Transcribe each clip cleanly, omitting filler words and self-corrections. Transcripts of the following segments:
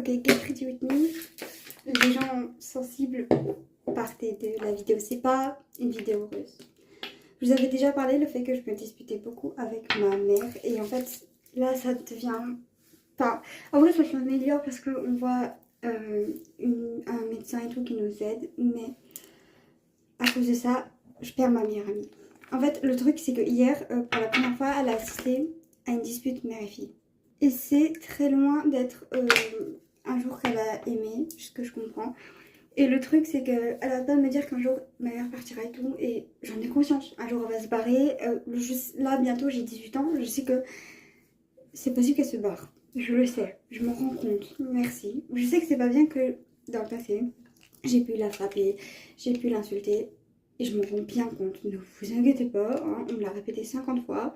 Ok, get ready with me. Les gens sensibles, partez de la vidéo. C'est pas une vidéo heureuse. Je vous avais déjà parlé le fait que je me disputais beaucoup avec ma mère. Et en fait, là, ça devient... Enfin, en vrai, ça s'améliore parce qu'on voit un médecin et tout qui nous aide. Mais à cause de ça, je perds ma meilleure amie. En fait, le truc, c'est que hier, pour la première fois, elle a assisté à une dispute mère et fille. Et c'est très loin d'être un jour qu'elle a aimé, ce que je comprends. Et le truc, c'est qu'elle va pas me dire qu'un jour ma mère partira et tout. Et j'en ai conscience. Un jour, elle va se barrer. Là, bientôt, j'ai 18 ans. Je sais que c'est possible qu'elle se barre. Je le sais. Je m'en rends compte. Merci. Je sais que c'est pas bien que dans le passé, j'ai pu la frapper, j'ai pu l'insulter. Et je m'en rends bien compte. Ne vous inquiétez pas. Hein, on me l'a répété 50 fois.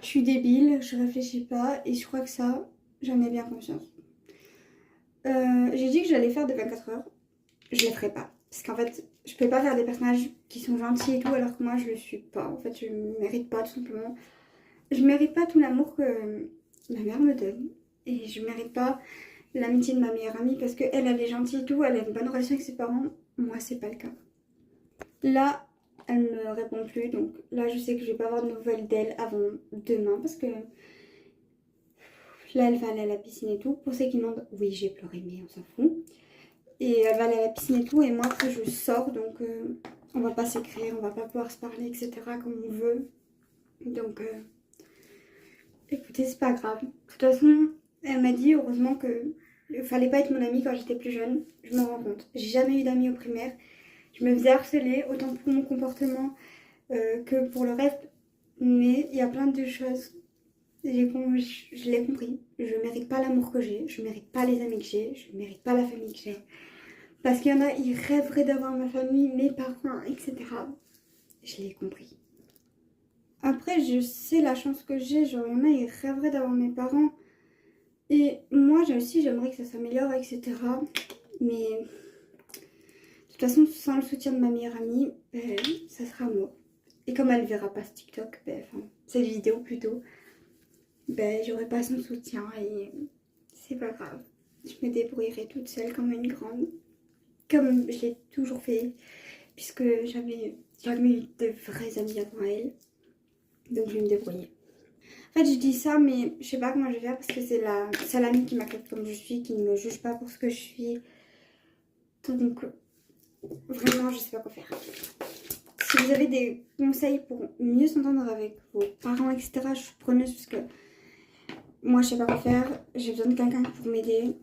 Je suis débile, je réfléchis pas. Et je crois que ça, j'en ai bien conscience. J'ai dit que j'allais faire des 24 heures. Je les ferai pas. Parce qu'en fait, je peux pas faire des personnages qui sont gentils et tout alors que moi je le suis pas. En fait, je mérite pas tout simplement. Je mérite pas tout l'amour que ma mère me donne. Et je mérite pas l'amitié de ma meilleure amie parce qu'elle, elle est gentille et tout, elle a une bonne relation avec ses parents. Moi, c'est pas le cas. Là, elle me répond plus. Donc là, je sais que je vais pas avoir de nouvelles d'elle avant demain parce que là, elle va aller à la piscine et tout. Pour ceux qui demandent, oui, j'ai pleuré, mais on s'en fout. Et elle va aller à la piscine et tout. Et moi, après, je sors. Donc, on va pas s'écrire, on va pas pouvoir se parler, etc. comme on veut. Donc, écoutez, c'est pas grave. De toute façon, elle m'a dit, heureusement, que il fallait pas être mon amie quand j'étais plus jeune. Je m'en rends compte. J'ai jamais eu d'amis au primaire. Je me faisais harceler, autant pour mon comportement que pour le reste. Mais il y a plein de choses. Je l'ai compris. Je mérite pas l'amour que j'ai. Je mérite pas les amis que j'ai. Je mérite pas la famille que j'ai. Parce qu'il y en a, ils rêveraient d'avoir ma famille, mes parents, etc. Je l'ai compris. Après, je sais la chance que j'ai. Genre, il y en a, ils rêveraient d'avoir mes parents. Et moi, aussi, j'aimerais que ça s'améliore, etc. Mais de toute façon, sans le soutien de ma meilleure amie, ben, ça sera mort. Et comme elle verra pas ce TikTok, ben, enfin, cette vidéo plutôt, ben, j'aurai pas son soutien et c'est pas grave. Je me débrouillerai toute seule comme une grande. Comme je l'ai toujours fait, puisque j'avais jamais eu de vrais amis avant elle. Donc je vais me débrouiller. En fait, je dis ça, mais je sais pas comment je vais faire parce que c'est la seule amie qui m'accepte comme je suis, qui ne me juge pas pour ce que je suis. Donc, vraiment, je sais pas quoi faire. Si vous avez des conseils pour mieux s'entendre avec vos parents, etc., je suis preneuse parce que moi, je sais pas quoi faire. J'ai besoin de quelqu'un pour m'aider.